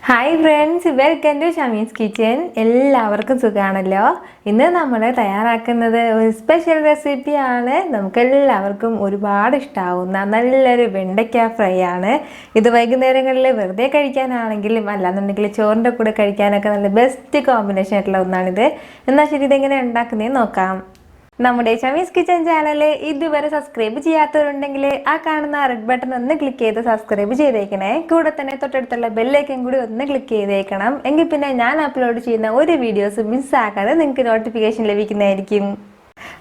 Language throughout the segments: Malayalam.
Hi friends, welcome to Shamees kitchen. എല്ലാവർക്കും സുഖമാണല്ലോ. ഇന്ന് നമ്മൾ തയ്യാറാക്കുന്നത് ഒരു സ്പെഷ്യൽ റെസിപ്പിയാണ്. നമുക്കെല്ലാവർക്കും ഒരുപാട് ഇഷ്ടമാവുന്ന നല്ലൊരു വെണ്ടയ്ക്ക ഫ്രൈ ആണ്. ഇത് വൈകുന്നേരങ്ങളിൽ വെറുതെ കഴിക്കാനാണെങ്കിലും അല്ലാന്നുണ്ടെങ്കിൽ ചോറിൻ്റെ കൂടെ കഴിക്കാനൊക്കെ നല്ല ബെസ്റ്റ് കോമ്പിനേഷൻ ആയിട്ടുള്ള ഒന്നാണിത്. എന്നാൽ ശരി, ഇതെങ്ങനെ ഉണ്ടാക്കുന്നതെന്ന് നോക്കാം. നമ്മുടെ ഷമീസ് കിച്ചൻ ചാനൽ ഇതുവരെ സബ്സ്ക്രൈബ് ചെയ്യാത്തവരുണ്ടെങ്കിൽ ആ കാണുന്ന റെഡ് ബട്ടൺ ഒന്ന് ക്ലിക്ക് ചെയ്ത് സബ്സ്ക്രൈബ് ചെയ്തേക്കണേ. കൂടെ തന്നെ തൊട്ടടുത്തുള്ള ബെല്ലൈക്കൻ കൂടി ഒന്ന് ക്ലിക്ക് ചെയ്തേക്കണം. എങ്കിൽ പിന്നെ ഞാൻ അപ്ലോഡ് ചെയ്യുന്ന ഒരു വീഡിയോസ് മിസ്സാക്കാതെ നിങ്ങൾക്ക് നോട്ടിഫിക്കേഷൻ ലഭിക്കുന്നതായിരിക്കും.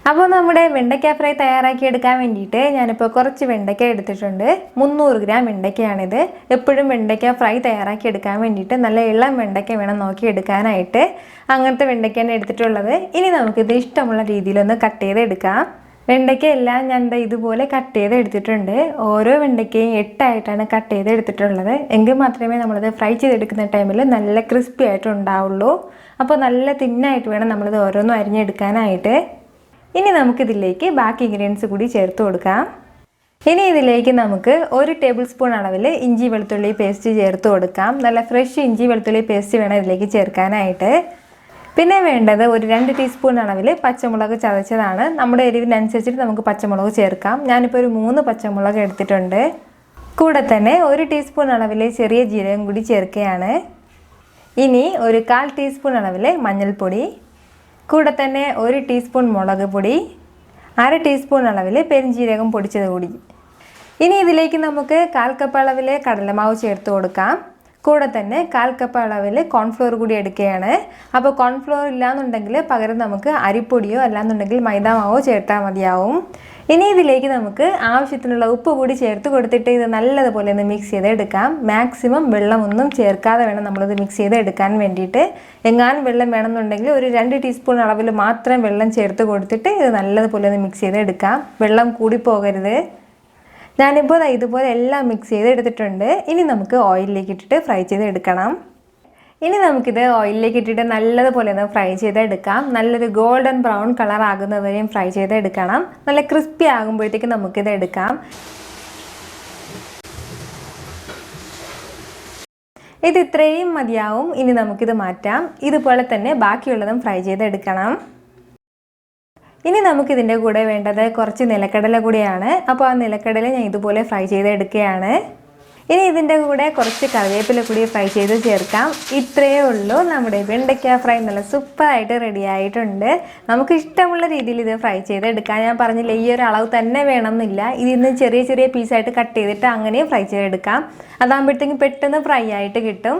അപ്പോൾ നമ്മുടെ വെണ്ടയ്ക്ക ഫ്രൈ തയ്യാറാക്കി എടുക്കാൻ വേണ്ടിയിട്ട് ഞാനിപ്പോൾ കുറച്ച് വെണ്ടയ്ക്ക എടുത്തിട്ടുണ്ട്. 300 ഗ്രാം വെണ്ടയ്ക്കയാണിത്. എപ്പോഴും വെണ്ടയ്ക്ക ഫ്രൈ തയ്യാറാക്കി എടുക്കാൻ വേണ്ടിയിട്ട് നല്ല ഇളം വെണ്ടയ്ക്ക വേണം നോക്കി എടുക്കാനായിട്ട്. അങ്ങനത്തെ വെണ്ടയ്ക്കയാണ് എടുത്തിട്ടുള്ളത്. ഇനി നമുക്കിത് ഇഷ്ടമുള്ള രീതിയിലൊന്ന് കട്ട് ചെയ്ത് എടുക്കാം. വെണ്ടയ്ക്ക എല്ലാം ഞാൻ ഇതുപോലെ കട്ട് ചെയ്ത് എടുത്തിട്ടുണ്ട്. ഓരോ വെണ്ടയ്ക്കയും 8 ആയിട്ടാണ് കട്ട് ചെയ്ത് എടുത്തിട്ടുള്ളത്. എങ്കിൽ മാത്രമേ നമ്മളത് ഫ്രൈ ചെയ്തെടുക്കുന്ന ടൈമിൽ നല്ല ക്രിസ്പി ആയിട്ട് ഉണ്ടാവുള്ളൂ. അപ്പോൾ നല്ല തിന്നായിട്ട് വേണം നമ്മളിത് ഓരോന്നും അരിഞ്ഞെടുക്കാനായിട്ട്. ഇനി നമുക്കിതിലേക്ക് ബാക്കി ഇൻഗ്രീഡിയൻസ് കൂടി ചേർത്ത് കൊടുക്കാം. ഇനി ഇതിലേക്ക് നമുക്ക് 1 ടേബിൾ സ്പൂൺ അളവിൽ ഇഞ്ചി വെളുത്തുള്ളി പേസ്റ്റ് ചേർത്ത് കൊടുക്കാം. നല്ല ഫ്രഷ് ഇഞ്ചി വെളുത്തുള്ളി പേസ്റ്റ് വേണം ഇതിലേക്ക് ചേർക്കാനായിട്ട്. പിന്നെ വേണ്ടത് ഒരു 2 ടീസ്പൂൺ അളവിൽ പച്ചമുളക് ചതച്ചതാണ്. നമ്മുടെ എരിവിനനുസരിച്ചിട്ട് നമുക്ക് പച്ചമുളക് ചേർക്കാം. ഞാനിപ്പോൾ ഒരു 3 പച്ചമുളക് എടുത്തിട്ടുണ്ട്. കൂടെ തന്നെ 1 ടീസ്പൂൺ അളവിൽ ചെറിയ ജീരകം കൂടി ചേർക്കുകയാണ്. ഇനി ഒരു 1/4 ടീസ്പൂൺ അളവിൽ മഞ്ഞൾപ്പൊടി, കൂടെ തന്നെ 1 ടീസ്പൂൺ മുളക് പൊടി, 1/2 ടീസ്പൂൺ അളവിൽ പെരിഞ്ജീരകം പൊടിച്ചത് കൂടി. ഇനി ഇതിലേക്ക് നമുക്ക് 1/4 കപ്പ് അളവിൽ കടലമാവ് ചേർത്ത് കൊടുക്കാം. കൂടെ തന്നെ 1/4 കപ്പ് അളവിൽ കോൺഫ്ലോർ കൂടി എടുക്കുകയാണ്. അപ്പോൾ കോൺഫ്ലോർ ഇല്ലാന്നുണ്ടെങ്കിൽ പകരം നമുക്ക് അരിപ്പൊടിയോ അല്ലാന്നുണ്ടെങ്കിൽ മൈദാമാവോ ചേർത്താൽ മതിയാവും. ഇനി ഇതിലേക്ക് നമുക്ക് ആവശ്യത്തിനുള്ള ഉപ്പ് കൂടി ചേർത്ത് കൊടുത്തിട്ട് ഇത് നല്ലതുപോലെ ഒന്ന് മിക്സ് ചെയ്ത് എടുക്കാം. മാക്സിമം വെള്ളമൊന്നും ചേർക്കാതെ വേണം നമ്മളിത് മിക്സ് ചെയ്ത് എടുക്കാൻ വേണ്ടിയിട്ട്. എങ്ങാനും വെള്ളം വേണമെന്നുണ്ടെങ്കിൽ ഒരു 2 ടീസ്പൂൺ അളവിൽ മാത്രം വെള്ളം ചേർത്ത് കൊടുത്തിട്ട് ഇത് നല്ലതുപോലെ ഒന്ന് മിക്സ് ചെയ്ത് എടുക്കാം. വെള്ളം കൂടി പോകരുത്. ഞാനിപ്പോൾ ഇതുപോലെ എല്ലാം മിക്സ് ചെയ്ത് എടുത്തിട്ടുണ്ട്. ഇനി നമുക്ക് ഓയിലിലേക്ക് ഇട്ടിട്ട് ഫ്രൈ ചെയ്ത് എടുക്കണം. ഇനി നമുക്കിത് ഓയിലിലേക്ക് ഇട്ടിട്ട് നല്ലതുപോലെ ഒന്ന് ഫ്രൈ ചെയ്തെടുക്കാം. നല്ലൊരു ഗോൾഡൻ ബ്രൗൺ കളർ ആകുന്നവരെയും ഫ്രൈ ചെയ്തെടുക്കണം. നല്ല ക്രിസ്പി ആകുമ്പോഴത്തേക്ക് നമുക്കിത് എടുക്കാം. ഇത് ഇത്രയും മതിയാവും. ഇനി നമുക്കിത് മാറ്റാം. ഇതുപോലെ തന്നെ ബാക്കിയുള്ളതും ഫ്രൈ ചെയ്തെടുക്കണം. ഇനി നമുക്കിതിൻ്റെ കൂടെ വേണ്ടത് കുറച്ച് നിലക്കടല കൂടിയാണ്. അപ്പോൾ ആ നിലക്കടല ഞാൻ ഇതുപോലെ ഫ്രൈ ചെയ്തെടുക്കുകയാണ്. ഇനി ഇതിൻ്റെ കൂടെ കുറച്ച് കറിവേപ്പില കൂടി ഫ്രൈ ചെയ്ത് ചേർക്കാം. ഇത്രയേ ഉള്ളൂ. നമ്മുടെ വെണ്ടയ്ക്ക ഫ്രൈ നല്ല സൂപ്പറായിട്ട് റെഡി ആയിട്ടുണ്ട്. നമുക്ക് ഇഷ്ടമുള്ള രീതിയിൽ ഇത് ഫ്രൈ ചെയ്തെടുക്കാം. ഞാൻ പറഞ്ഞില്ല, ഈ ഒരു അളവ് തന്നെ വേണമെന്നില്ല. ഇതിന്ന് ചെറിയ ചെറിയ പീസായിട്ട് കട്ട് ചെയ്തിട്ട് അങ്ങനെയും ഫ്രൈ ചെയ്തെടുക്കാം. അതാകുമ്പോഴത്തേക്കും പെട്ടെന്ന് ഫ്രൈ ആയിട്ട് കിട്ടും.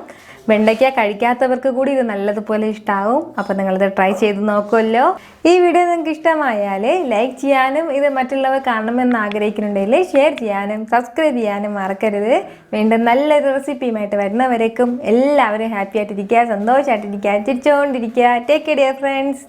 വെണ്ടയ്ക്ക കഴിക്കാത്തവർക്ക് കൂടി ഇത് നല്ലതുപോലെ ഇഷ്ടമാവും. അപ്പോൾ നിങ്ങളിത് ട്രൈ ചെയ്ത് നോക്കുമല്ലോ. ഈ വീഡിയോ നിങ്ങൾക്ക് ഇഷ്ടമായാൽ ലൈക്ക് ചെയ്യാനും ഇത് മറ്റുള്ളവർ കാണണമെന്ന് ആഗ്രഹിക്കുന്നുണ്ടെങ്കിൽ ഷെയർ ചെയ്യാനും സബ്സ്ക്രൈബ് ചെയ്യാനും മറക്കരുത്. വീണ്ടും നല്ലൊരു റെസിപ്പിയുമായിട്ട് വരുന്നവരേക്കും എല്ലാവരും ഹാപ്പി ആയിട്ടിരിക്കുക, സന്തോഷമായിട്ടിരിക്കുക, ചിരിച്ചുകൊണ്ടിരിക്കുക. Take care dear friends.